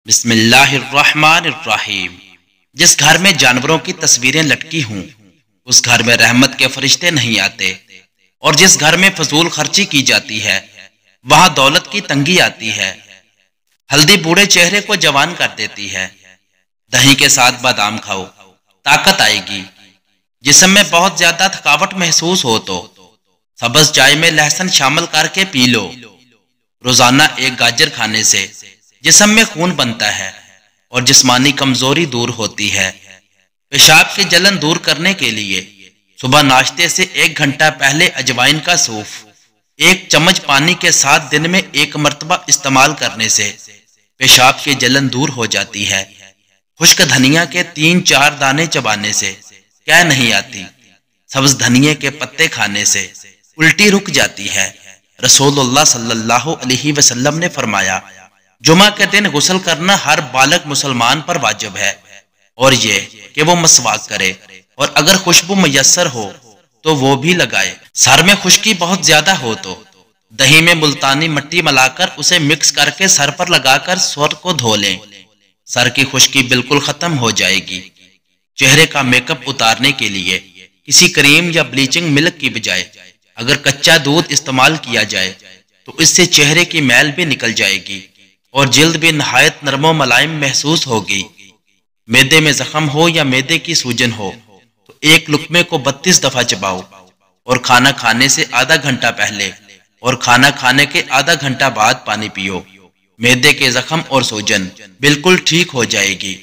بسم اللہ الرحمن الرحیم۔ جس گھر میں جانوروں کی تصویریں لٹکی ہوں اس گھر میں رحمت کے فرشتے نہیں آتے، اور جس گھر میں فضول خرچی کی جاتی ہے وہاں دولت کی تنگی آتی ہے۔ ہلدی بوڑھے چہرے کو جوان کر دیتی ہے، دہی کے ساتھ بادام کھاؤ، طاقت آئے گی۔ جسم میں بہت زیادہ تھکاوٹ محسوس ہو تو سبز چائے میں لہسن شامل کر کے پی لو۔ روزانہ ایک گاجر کھانے سے جسم میں خون بنتا ہے اور جسمانی کمزوری دور ہوتی ہے۔ پیشاب کی جلن دور کرنے کے لیے صبح ناشتے سے 1 گھنٹہ پہلے اجوائن کا سوف 1 چمچ پانی کے ساتھ دن میں 1 مرتبہ استعمال کرنے سے پیشاب کی جلن دور ہو جاتی ہے۔ خشک دھنیا کے 3-4 دانے چبانے سے کیا نہیں آتی۔ سبز دھنیے کے پتے کھانے سے الٹی رک جاتی ہے۔ رسول اللہ صلی اللہ علیہ وسلم نے فرمایا، جمعہ کے دن غسل کرنا ہر بالغ مسلمان پر واجب ہے، اور یہ کہ وہ مسواک کرے، اور اگر خوشبو میسر ہو تو وہ بھی لگائے۔ سر میں خشکی بہت زیادہ ہو تو دہی میں ملتانی مٹی ملا کر اسے مکس کر کے سر پر لگا کر سر کو دھو لیں، سر کی خشکی بالکل ختم ہو جائے گی۔ چہرے کا میک اپ اتارنے کے لیے کسی کریم یا بلیچنگ ملک کی بجائے اگر کچا دودھ استعمال کیا جائے تو اس سے چہرے کی میل بھی نکل جائے گی اور جلد بھی نہایت نرم و ملائم محسوس ہوگی۔ معدے میں زخم ہو یا معدے کی سوجن ہو تو 1 لقمے کو 32 دفعہ چباؤ، اور کھانا کھانے سے آدھا گھنٹہ پہلے اور کھانا کھانے کے آدھا گھنٹہ بعد پانی پیو۔ معدے کے زخم اور سوجن بالکل ٹھیک ہو جائے گی۔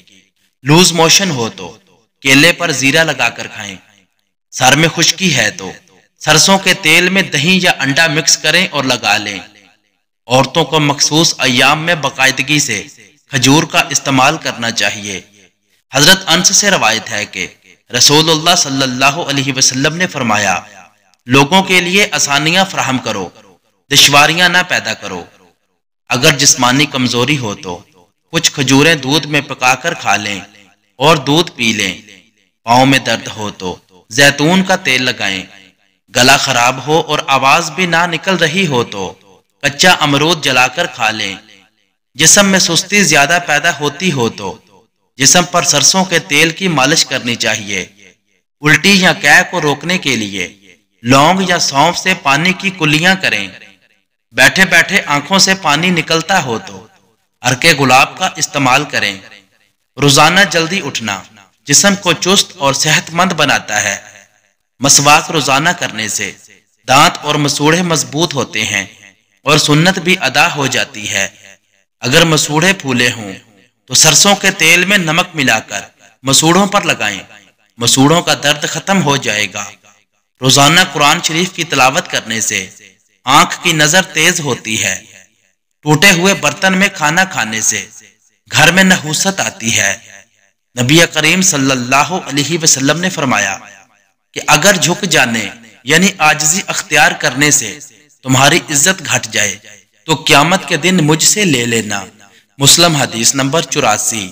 لوز موشن ہو تو کیلے پر زیرہ لگا کر کھائیں۔ سر میں خشکی ہے تو سرسوں کے تیل میں دہی یا انڈا مکس کریں اور لگا لیں۔ عورتوں کو مخصوص ایام میں باقاعدگی سے کھجور کا استعمال کرنا چاہیے۔ حضرت انس سے روایت ہے کہ رسول اللہ صلی اللہ علیہ وسلم نے فرمایا، لوگوں کے لیے آسانیاں فراہم کرو، دشواریاں نہ پیدا کرو۔ اگر جسمانی کمزوری ہو تو کچھ کھجوریں دودھ میں پکا کر کھا لیں اور دودھ پی لیں۔ پاؤں میں درد ہو تو زیتون کا تیل لگائیں۔ گلا خراب ہو اور آواز بھی نہ نکل رہی ہو تو کچا امرود جلا کر کھا لیں۔ جسم میں سستی زیادہ پیدا ہوتی ہو تو جسم پر سرسوں کے تیل کی مالش کرنی چاہیے۔ الٹی یا قے کو روکنے کے لیے لونگ یا سونف سے پانی کی کلیاں کریں۔ بیٹھے بیٹھے آنکھوں سے پانی نکلتا ہو تو عرق گلاب کا استعمال کریں۔ روزانہ جلدی اٹھنا جسم کو چست اور صحت مند بناتا ہے۔ مسواک روزانہ کرنے سے دانت اور مسوڑھے مضبوط ہوتے ہیں اور سنت بھی ادا ہو جاتی ہے۔ اگر مسوڑھے پھولے ہوں تو سرسوں کے تیل میں نمک ملا کر مسوڑھوں پر لگائیں، مسوڑھوں کا درد ختم ہو جائے گا۔ روزانہ قرآن شریف کی تلاوت کرنے سے آنکھ کی نظر تیز ہوتی ہے۔ ٹوٹے ہوئے برتن میں کھانا کھانے سے گھر میں نحوست آتی ہے۔ نبی کریم صلی اللہ علیہ وسلم نے فرمایا کہ اگر جھک جانے یعنی عاجزی اختیار کرنے سے تمہاری عزت گھٹ جائے تو قیامت کے دن مجھ سے لے لینا۔ مسلم حدیث نمبر 84۔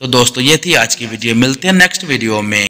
تو دوستو یہ تھی آج کی ویڈیو، ملتے ہیں نیکسٹ ویڈیو میں۔